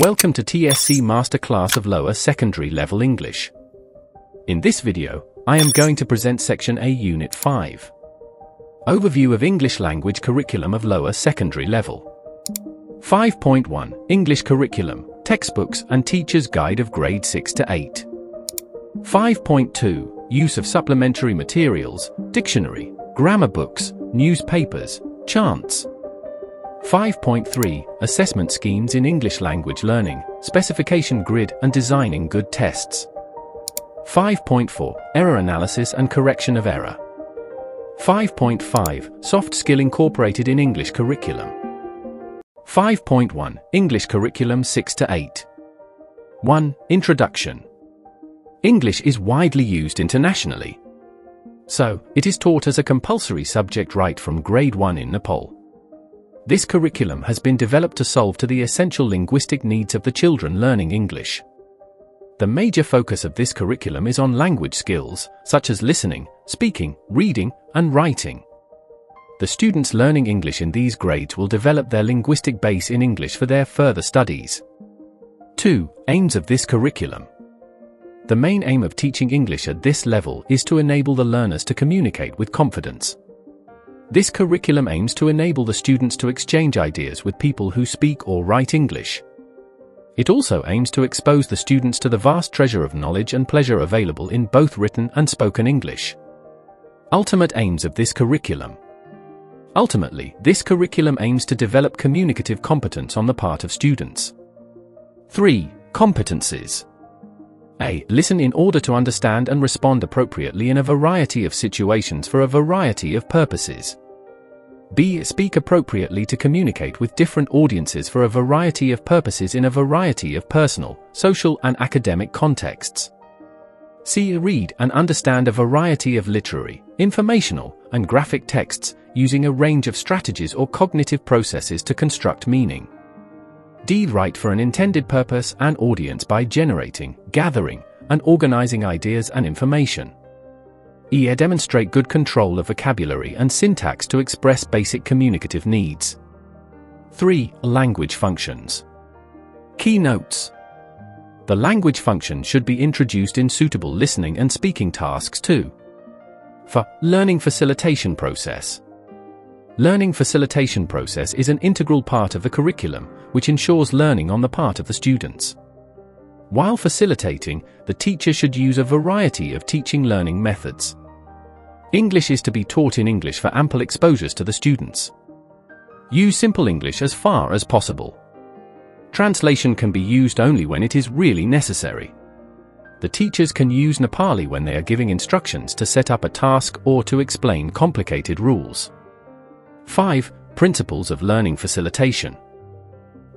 Welcome to TSC Masterclass of Lower Secondary Level English. In this video, I am going to present Section A Unit 5. Overview of English Language Curriculum of Lower Secondary Level. 5.1 English Curriculum, Textbooks and Teacher's Guide of Grade 6 to 8. 5.2 Use of Supplementary Materials, Dictionary, Grammar Books, Newspapers, Chants. 5.3 Assessment Schemes in English Language Learning, Specification Grid and Designing Good Tests. 5.4 Error Analysis and Correction of Error. 5.5 Soft Skill Incorporated in English Curriculum. 5.1 English Curriculum 6 to 8. 1. Introduction. English is widely used internationally. So, it is taught as a compulsory subject right from grade 1 in Nepal. This curriculum has been developed to solve the essential linguistic needs of the children learning English. The major focus of this curriculum is on language skills, such as listening, speaking, reading, and writing. The students learning English in these grades will develop their linguistic base in English for their further studies. 2. Aims of this curriculum. The main aim of teaching English at this level is to enable the learners to communicate with confidence. This curriculum aims to enable the students to exchange ideas with people who speak or write English. It also aims to expose the students to the vast treasure of knowledge and pleasure available in both written and spoken English. Ultimate aims of this curriculum. Ultimately, this curriculum aims to develop communicative competence on the part of students. 3. Competencies. A. Listen in order to understand and respond appropriately in a variety of situations for a variety of purposes. B. Speak appropriately to communicate with different audiences for a variety of purposes in a variety of personal, social and academic contexts. C. Read and understand a variety of literary, informational, and graphic texts, using a range of strategies or cognitive processes to construct meaning. D. Write for an intended purpose and audience by generating, gathering, and organizing ideas and information. E. Demonstrate good control of vocabulary and syntax to express basic communicative needs. 3. Language functions. Key notes. The language function should be introduced in suitable listening and speaking tasks too. For learning facilitation process. Learning facilitation process is an integral part of the curriculum, which ensures learning on the part of the students. While facilitating, the teacher should use a variety of teaching learning methods. English is to be taught in English for ample exposures to the students. Use simple English as far as possible. Translation can be used only when it is really necessary. The teachers can use Nepali when they are giving instructions to set up a task or to explain complicated rules. 5. Principles of learning facilitation.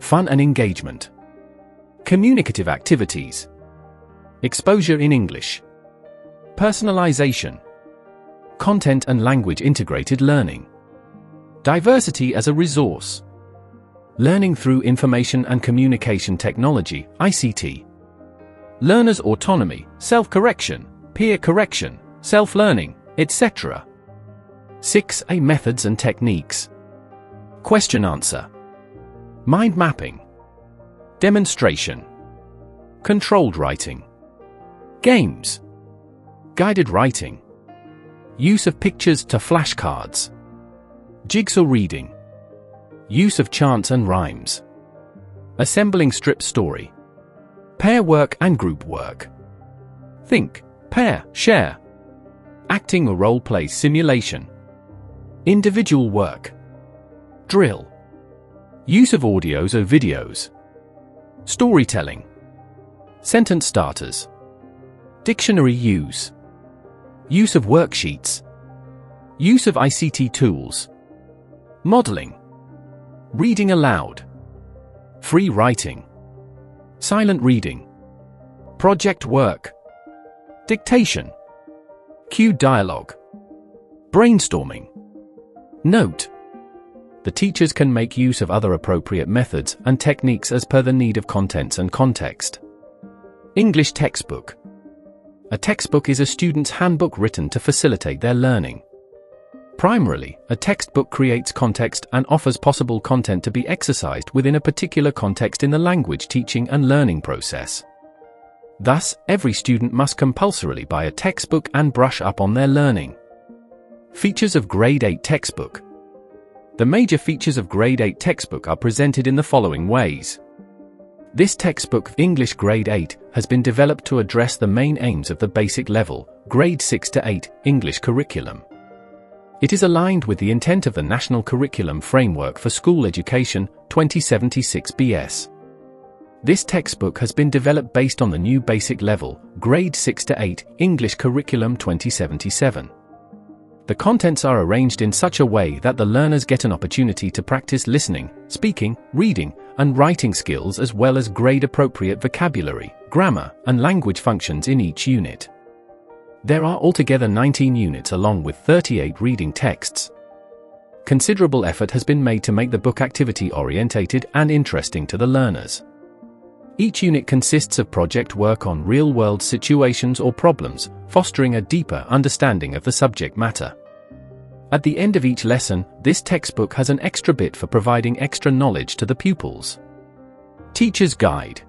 Fun and engagement. Communicative activities. Exposure in English. Personalization. Content and language integrated learning. Diversity as a resource. Learning through information and communication technology, ICT. Learners' autonomy, self-correction, peer correction, self-learning, etc. 6. Methods and techniques. Question answer. Mind mapping. Demonstration. Controlled writing. Games. Guided writing. Use of pictures to flashcards. Jigsaw reading. Use of chants and rhymes. Assembling strip story. Pair work and group work. Think, pair, share. Acting or role play simulation. Individual work. Drill. Use of audios or videos. Storytelling. Sentence starters. Dictionary use. Use of worksheets. Use of ICT tools. Modeling. Reading aloud. Free writing. Silent reading. Project work. Dictation. Cue dialogue. Brainstorming. Note. The teachers can make use of other appropriate methods and techniques as per the need of contents and context. English textbook. A textbook is a student's handbook written to facilitate their learning. Primarily, a textbook creates context and offers possible content to be exercised within a particular context in the language teaching and learning process. Thus, every student must compulsorily buy a textbook and brush up on their learning. Features of Grade 8 textbook. The major features of Grade 8 textbook are presented in the following ways. This textbook, English Grade 8, has been developed to address the main aims of the basic level, Grade 6 to 8, English curriculum. It is aligned with the intent of the National Curriculum Framework for School Education, 2076 BS. This textbook has been developed based on the new basic level, Grade 6 to 8, English Curriculum 2077. The contents are arranged in such a way that the learners get an opportunity to practice listening, speaking, reading, and writing skills as well as grade-appropriate vocabulary, grammar, and language functions in each unit. There are altogether 19 units along with 38 reading texts. Considerable effort has been made to make the book activity-orientated and interesting to the learners. Each unit consists of project work on real-world situations or problems, fostering a deeper understanding of the subject matter. At the end of each lesson, this textbook has an extra bit for providing extra knowledge to the pupils. Teacher's Guide.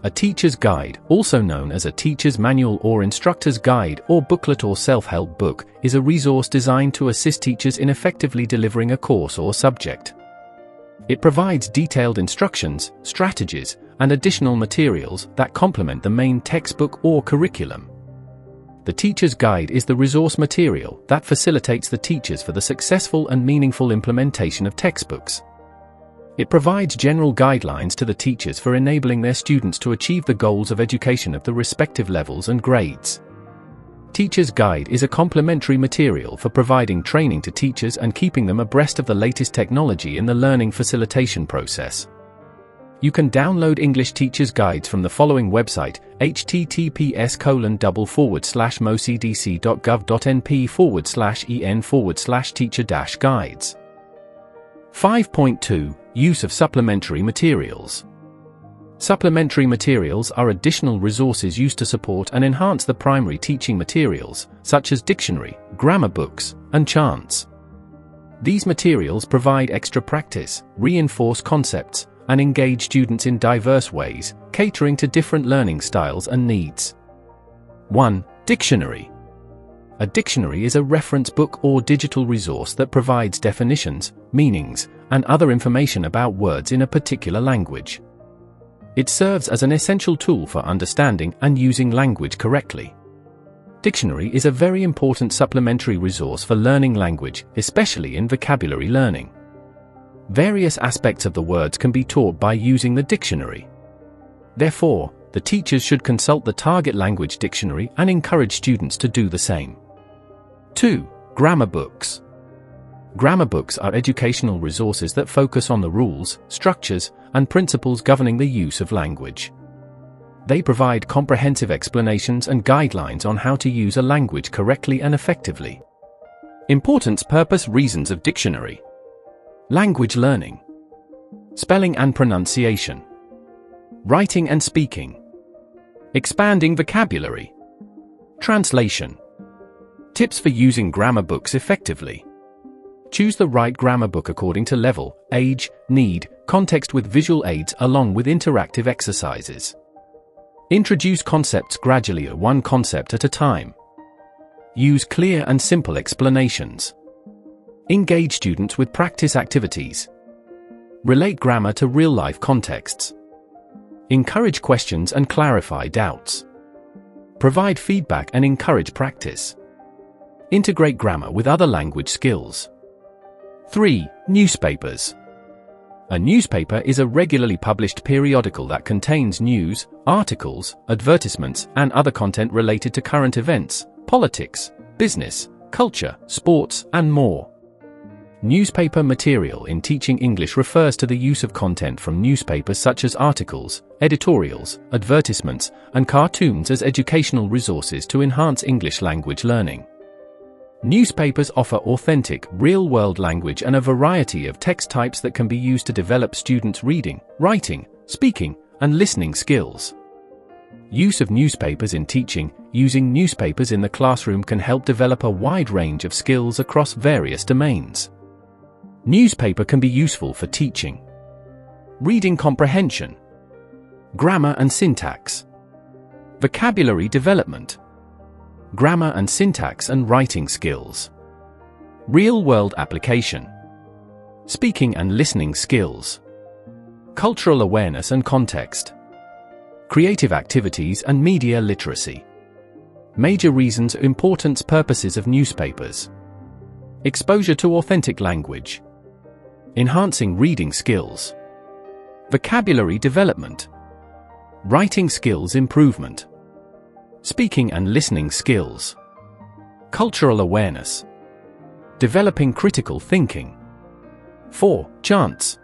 A teacher's guide, also known as a teacher's manual or instructor's guide or booklet or self-help book, is a resource designed to assist teachers in effectively delivering a course or subject. It provides detailed instructions, strategies, and additional materials that complement the main textbook or curriculum. The teacher's guide is the resource material that facilitates the teachers for the successful and meaningful implementation of textbooks. It provides general guidelines to the teachers for enabling their students to achieve the goals of education of the respective levels and grades. Teacher's Guide is a complementary material for providing training to teachers and keeping them abreast of the latest technology in the learning facilitation process. You can download English Teacher's Guides from the following website, https://mocdc.gov.np/en/teacher-guides. 5.2 Use of supplementary materials. Supplementary materials are additional resources used to support and enhance the primary teaching materials, such as dictionary, grammar books, and chants. These materials provide extra practice, reinforce concepts, and engage students in diverse ways, catering to different learning styles and needs. 1. Dictionary. A dictionary is a reference book or digital resource that provides definitions, meanings, and other information about words in a particular language. It serves as an essential tool for understanding and using language correctly. Dictionary is a very important supplementary resource for learning language, especially in vocabulary learning. Various aspects of the words can be taught by using the dictionary. Therefore, the teachers should consult the target language dictionary and encourage students to do the same. 2. Grammar books. Grammar books are educational resources that focus on the rules, structures, and principles governing the use of language. They provide comprehensive explanations and guidelines on how to use a language correctly and effectively. Importance, purpose, reasons of dictionary. Language learning. Spelling and pronunciation. Writing and speaking. Expanding vocabulary. Translation. Tips for using grammar books effectively. Choose the right grammar book according to level, age, need, context with visual aids along with interactive exercises. Introduce concepts gradually, one concept at a time. Use clear and simple explanations. Engage students with practice activities. Relate grammar to real-life contexts. Encourage questions and clarify doubts. Provide feedback and encourage practice. Integrate grammar with other language skills. 3. Newspapers. A newspaper is a regularly published periodical that contains news, articles, advertisements, and other content related to current events, politics, business, culture, sports, and more. Newspaper material in teaching English refers to the use of content from newspapers such as articles, editorials, advertisements, and cartoons as educational resources to enhance English language learning. Newspapers offer authentic, real-world language and a variety of text types that can be used to develop students' reading, writing, speaking, and listening skills. Use of newspapers in teaching. Using newspapers in the classroom can help develop a wide range of skills across various domains. Newspaper can be useful for teaching. Reading comprehension. Grammar and syntax. Vocabulary development. Grammar and syntax and writing skills. Real-world application. Speaking and listening skills. Cultural awareness and context. Creative activities and media literacy. Major reasons, importance, purposes of newspapers. Exposure to authentic language. Enhancing reading skills. Vocabulary development. Writing skills improvement. Speaking and listening skills. Cultural awareness. Developing critical thinking. 4. Chants.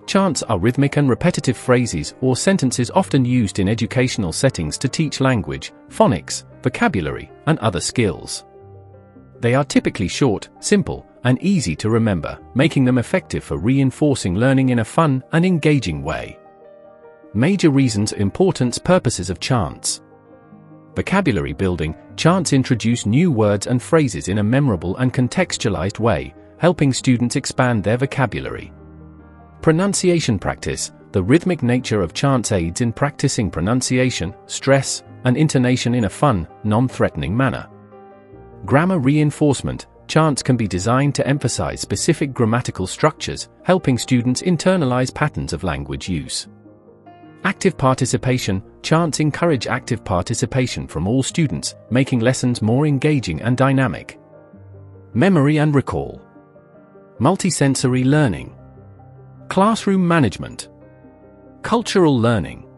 Chants are rhythmic and repetitive phrases or sentences often used in educational settings to teach language, phonics, vocabulary, and other skills. They are typically short, simple, and easy to remember, making them effective for reinforcing learning in a fun and engaging way. Major reasons, importance, purposes of chants. Vocabulary building. Chants introduce new words and phrases in a memorable and contextualized way, helping students expand their vocabulary. Pronunciation practice. The rhythmic nature of chants aids in practicing pronunciation, stress, and intonation in a fun, non-threatening manner. Grammar reinforcement. Chants can be designed to emphasize specific grammatical structures, helping students internalize patterns of language use. Active participation. Chants encourage active participation from all students, making lessons more engaging and dynamic. Memory and recall. Multisensory learning. Classroom management. Cultural learning.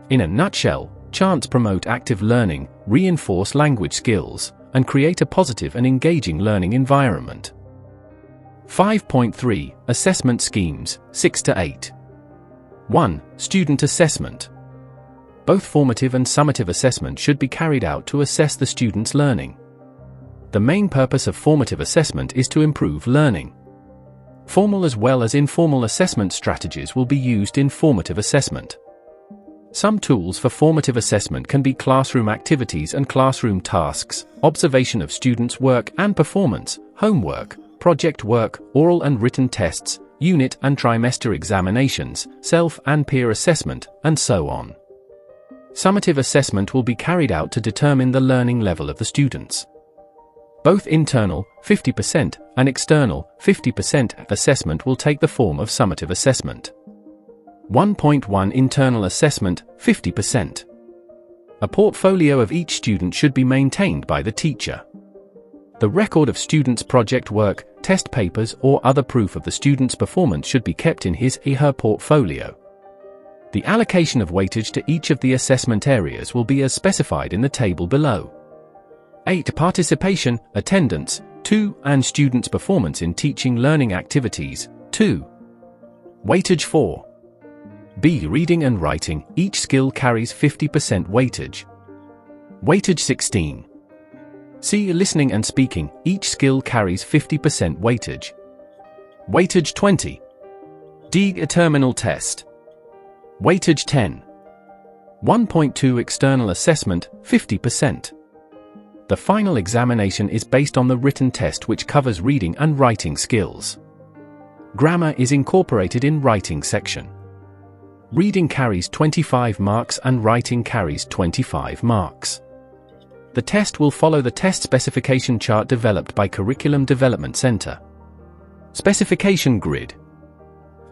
In a nutshell, chants promote active learning, reinforce language skills, and create a positive and engaging learning environment. 5.3 Assessment schemes, 6 to 8. 1. Student assessment. Both formative and summative assessment should be carried out to assess the student's learning. The main purpose of formative assessment is to improve learning. Formal as well as informal assessment strategies will be used in formative assessment. Some tools for formative assessment can be classroom activities and classroom tasks, observation of students' work and performance, homework, project work, oral and written tests, unit and trimester examinations, self and peer assessment, and so on. Summative assessment will be carried out to determine the learning level of the students. Both internal, 50%, and external, 50% assessment will take the form of summative assessment. 1.1 Internal assessment, 50%. A portfolio of each student should be maintained by the teacher. The record of students' project work, test papers, or other proof of the student's performance should be kept in his/her portfolio. The allocation of weightage to each of the assessment areas will be as specified in the table below. 8. Participation, attendance, 2, and students' performance in teaching learning activities, 2. Weightage 4. B. Reading and writing, each skill carries 50% weightage. Weightage 16. C. Listening and speaking, each skill carries 50% weightage. Weightage 20. D. A terminal test. Weightage 10. 1.2 External assessment, 50%. The final examination is based on the written test which covers reading and writing skills. Grammar is incorporated in writing section. Reading carries 25 marks and writing carries 25 marks. The test will follow the test specification chart developed by Curriculum Development Center. Specification grid.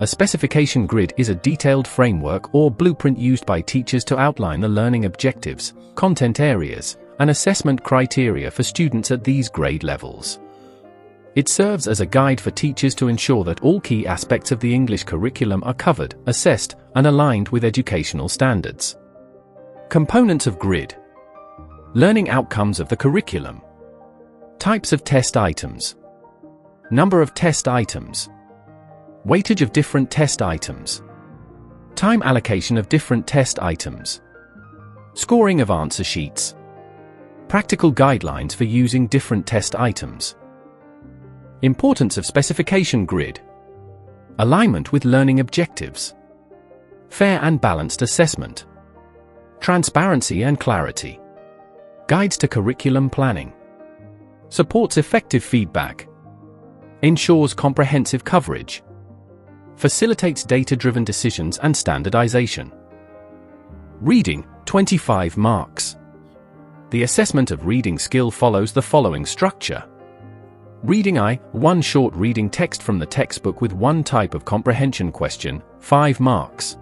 A specification grid is a detailed framework or blueprint used by teachers to outline the learning objectives, content areas, and assessment criteria for students at these grade levels. It serves as a guide for teachers to ensure that all key aspects of the English curriculum are covered, assessed, and aligned with educational standards. Components of grid. Learning outcomes of the curriculum. Types of test items. Number of test items. Weightage of different test items. Time allocation of different test items. Scoring of answer sheets. Practical guidelines for using different test items. Importance of specification grid. Alignment with learning objectives. Fair and balanced assessment. Transparency and clarity. Guides to curriculum planning. Supports effective feedback. Ensures comprehensive coverage. Facilitates data-driven decisions and standardization. Reading, 25 marks. The assessment of reading skill follows the following structure. Reading I, 1 short reading text from the textbook with 1 type of comprehension question, 5 marks.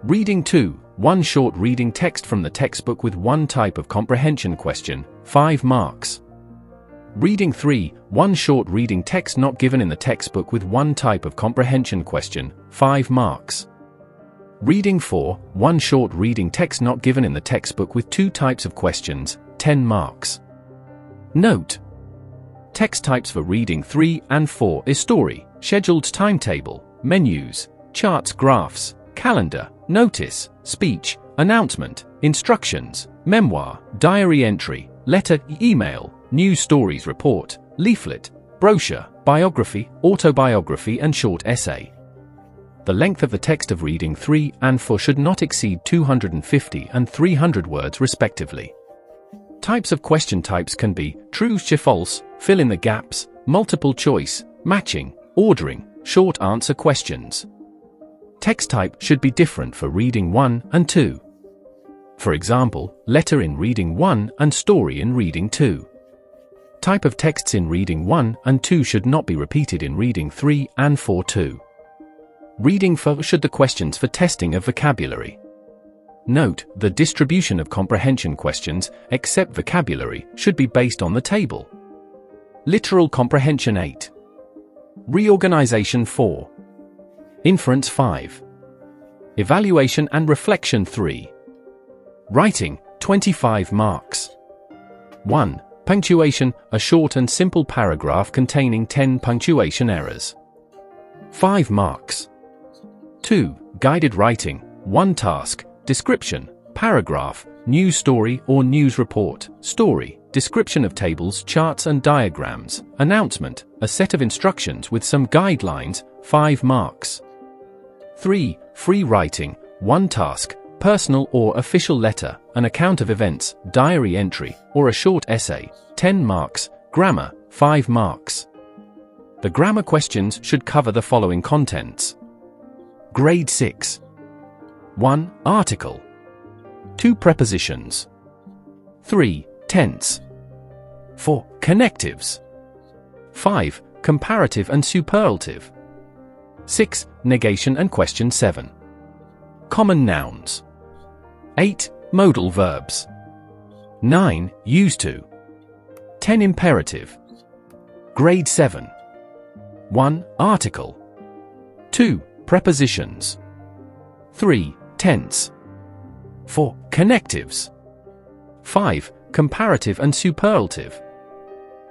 Reading 2, 1 short reading text from the textbook with 1 type of comprehension question, 5 marks. Reading 3, 1 short reading text not given in the textbook with 1 type of comprehension question, 5 marks. Reading 4, 1 short reading text not given in the textbook with 2 types of questions, 10 marks. Note: text types for reading 3 and 4 is story, scheduled timetable, menus, charts, graphs, calendar, notice, speech, announcement, instructions, memoir, diary entry, letter, email, news stories report, leaflet, brochure, biography, autobiography and short essay. The length of the text of reading 3 and 4 should not exceed 250 and 300 words respectively. Types of question types can be true or false, fill in the gaps, multiple choice, matching, ordering, short answer questions. Text type should be different for reading 1 and 2. For example, letter in reading 1 and story in reading 2. Type of texts in reading 1 and 2 should not be repeated in reading 3 and 4 too. Reading 4 should the questions for testing of vocabulary. Note: the distribution of comprehension questions, except vocabulary, should be based on the table. Literal comprehension 8. Reorganization 4. Inference 5. Evaluation and reflection 3. Writing, 25 marks. 1. Punctuation, a short and simple paragraph containing 10 punctuation errors. 5 marks. 2. Guided writing, 1 task, description, paragraph, news story or news report, story, description of tables, charts and diagrams, announcement, a set of instructions with some guidelines, 5 marks. 3. Free writing, 1 task, personal or official letter, an account of events, diary entry, or a short essay, 10 marks, grammar, 5 marks. The grammar questions should cover the following contents. Grade 6. 1. Article. 2. Prepositions. 3. Tense. 4. Connectives. 5. Comparative and superlative. 6. Negation and question 7. Common nouns. 8. Modal verbs. 9. Used to. 10. Imperative. Grade 7. 1. Article. 2. Prepositions. 3. Tense. 4. Connectives. 5. Comparative and superlative.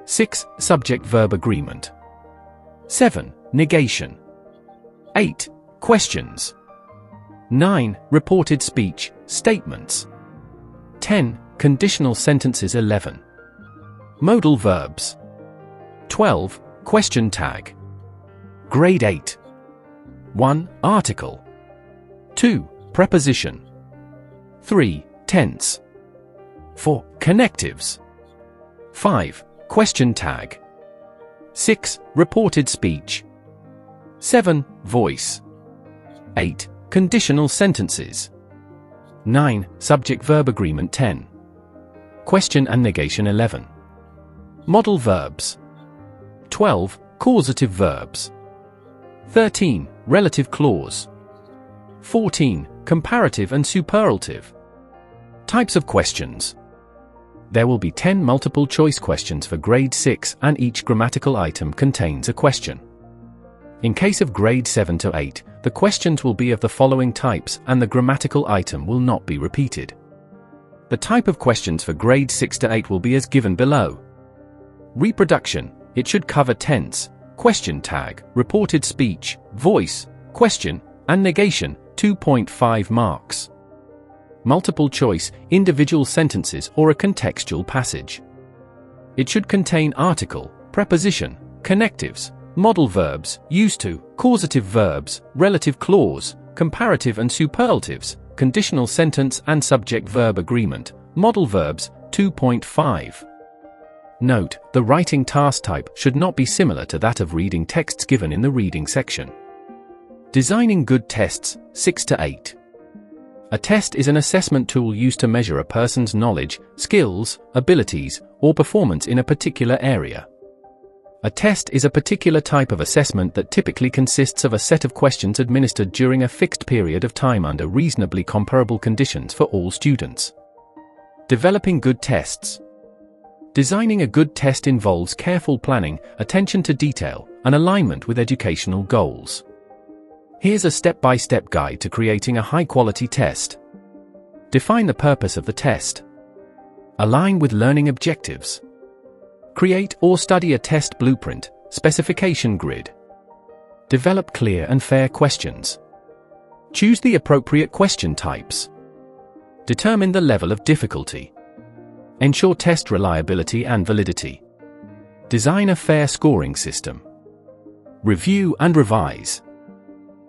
6. Subject-verb agreement. 7. Negation. 8. Questions. 9. Reported speech, statements. 10. Conditional sentences. 11. Modal verbs. 12. Question tag. Grade 8. 1. Article. 2. Preposition. 3. Tense. 4. Connectives. 5. Question tag. 6. Reported speech. 7. Voice. 8. Conditional sentences. 9. Subject-verb agreement. 10. Question and negation. 11. Modal verbs. 12. Causative verbs. 13. Relative clause. 14. Comparative and superlative. Types of questions. There will be 10 multiple-choice questions for Grade 6 and each grammatical item contains a question. In case of Grade 7 to 8, the questions will be of the following types and the grammatical item will not be repeated. The type of questions for Grade 6 to 8 will be as given below. Reproduction. It should cover tense, question tag, reported speech, voice, question, and negation, 2.5 marks. Multiple choice, individual sentences or a contextual passage. It should contain article, preposition, connectives, modal verbs, used to, causative verbs, relative clause, comparative and superlatives, conditional sentence and subject-verb agreement, modal verbs, 2.5. Note, the writing task type should not be similar to that of reading texts given in the reading section. Designing good tests, 6 to 8. A test is an assessment tool used to measure a person's knowledge, skills, abilities, or performance in a particular area. A test is a particular type of assessment that typically consists of a set of questions administered during a fixed period of time under reasonably comparable conditions for all students. Developing good tests. Designing a good test involves careful planning, attention to detail, and alignment with educational goals. Here's a step-by-step guide to creating a high-quality test. Define the purpose of the test. Align with learning objectives. Create or study a test blueprint, specification grid. Develop clear and fair questions. Choose the appropriate question types. Determine the level of difficulty. Ensure test reliability and validity. Design a fair scoring system. Review and revise.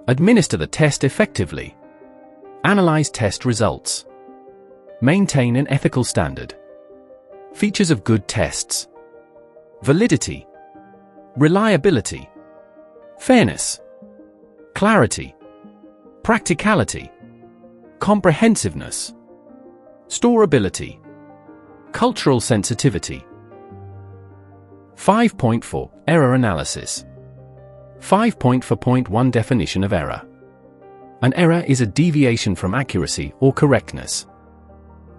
Administer the test effectively. Analyze test results. Maintain an ethical standard. Features of good tests. Validity. Reliability. Fairness. Clarity. Practicality. Comprehensiveness. Storability. Cultural sensitivity. 5.4 Error analysis. 5.4.1 Definition of error. An error is a deviation from accuracy or correctness.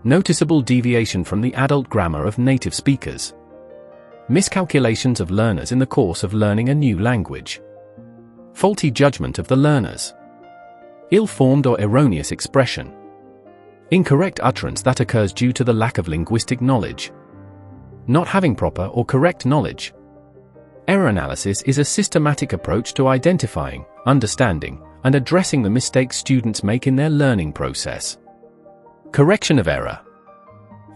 Noticeable deviation from the adult grammar of native speakers. Miscalculations of learners in the course of learning a new language. Faulty judgment of the learners. Ill-formed or erroneous expression. Incorrect utterance that occurs due to the lack of linguistic knowledge. Not having proper or correct knowledge. Error analysis is a systematic approach to identifying, understanding, and addressing the mistakes students make in their learning process. Correction of error.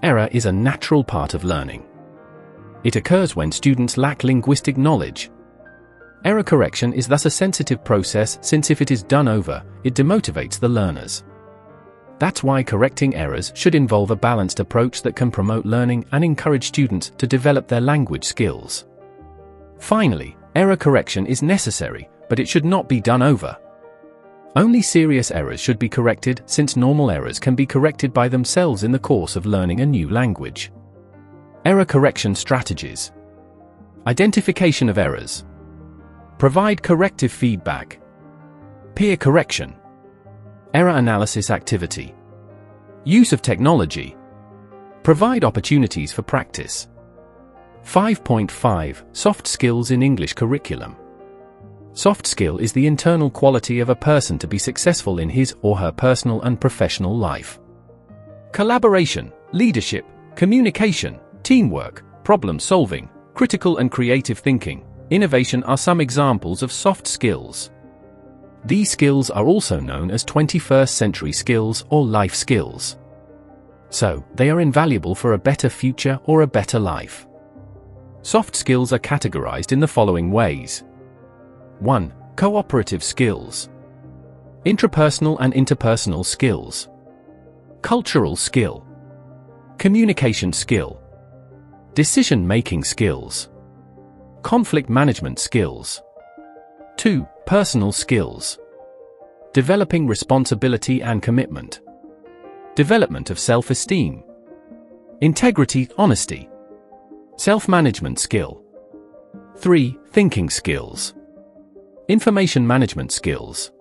Error is a natural part of learning. It occurs when students lack linguistic knowledge. Error correction is thus a sensitive process since if it is done over, it demotivates the learners. That's why correcting errors should involve a balanced approach that can promote learning and encourage students to develop their language skills. Finally, error correction is necessary, but it should not be done over. Only serious errors should be corrected since normal errors can be corrected by themselves in the course of learning a new language. Error correction strategies. Identification of errors. Provide corrective feedback. Peer correction. Error analysis activity. Use of technology. Provide opportunities for practice. 5.5 Soft skills in English curriculum. Soft skill is the internal quality of a person to be successful in his or her personal and professional life. Collaboration, leadership, communication, teamwork, problem solving, critical and creative thinking, innovation are some examples of soft skills. These skills are also known as 21st century skills or life skills. So, they are invaluable for a better future or a better life. Soft skills are categorized in the following ways. 1. Cooperative skills. Intrapersonal and interpersonal skills. Cultural skill. Communication skill. Decision-making skills. Conflict management skills. 2. Personal skills. Developing responsibility and commitment. Development of self-esteem. Integrity, honesty. Self-management skill. 3. Thinking skills. Information management skills.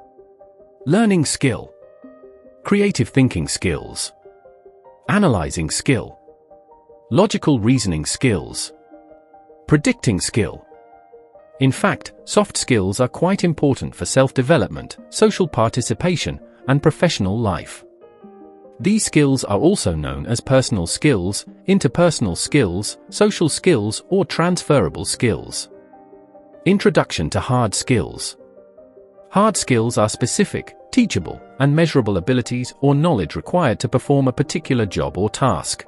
Learning skill. Creative thinking skills. Analyzing skill. Logical reasoning skills. Predicting skill. In fact, soft skills are quite important for self-development, social participation, and professional life. These skills are also known as personal skills, interpersonal skills, social skills, or transferable skills. Introduction to hard skills. Hard skills are specific, teachable, and measurable abilities or knowledge required to perform a particular job or task.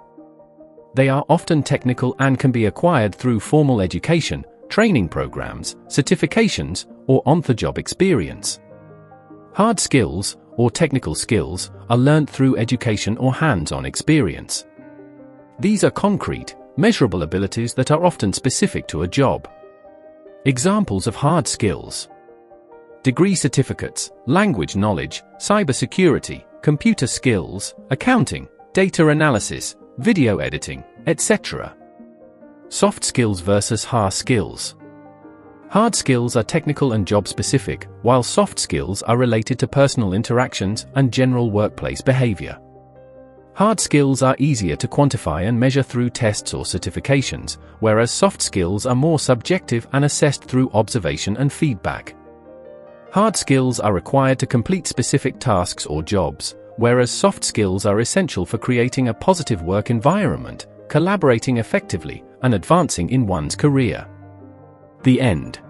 They are often technical and can be acquired through formal education, training programs, certifications, or on-the-job experience. Hard skills, or technical skills, are learnt through education or hands-on experience. These are concrete, measurable abilities that are often specific to a job. Examples of hard skills: degree certificates, language knowledge, cybersecurity, computer skills, accounting, data analysis, video editing, etc. Soft skills versus hard skills. Hard skills are technical and job-specific, while soft skills are related to personal interactions and general workplace behavior. Hard skills are easier to quantify and measure through tests or certifications, whereas soft skills are more subjective and assessed through observation and feedback. Hard skills are required to complete specific tasks or jobs, whereas soft skills are essential for creating a positive work environment, collaborating effectively, and advancing in one's career. The end.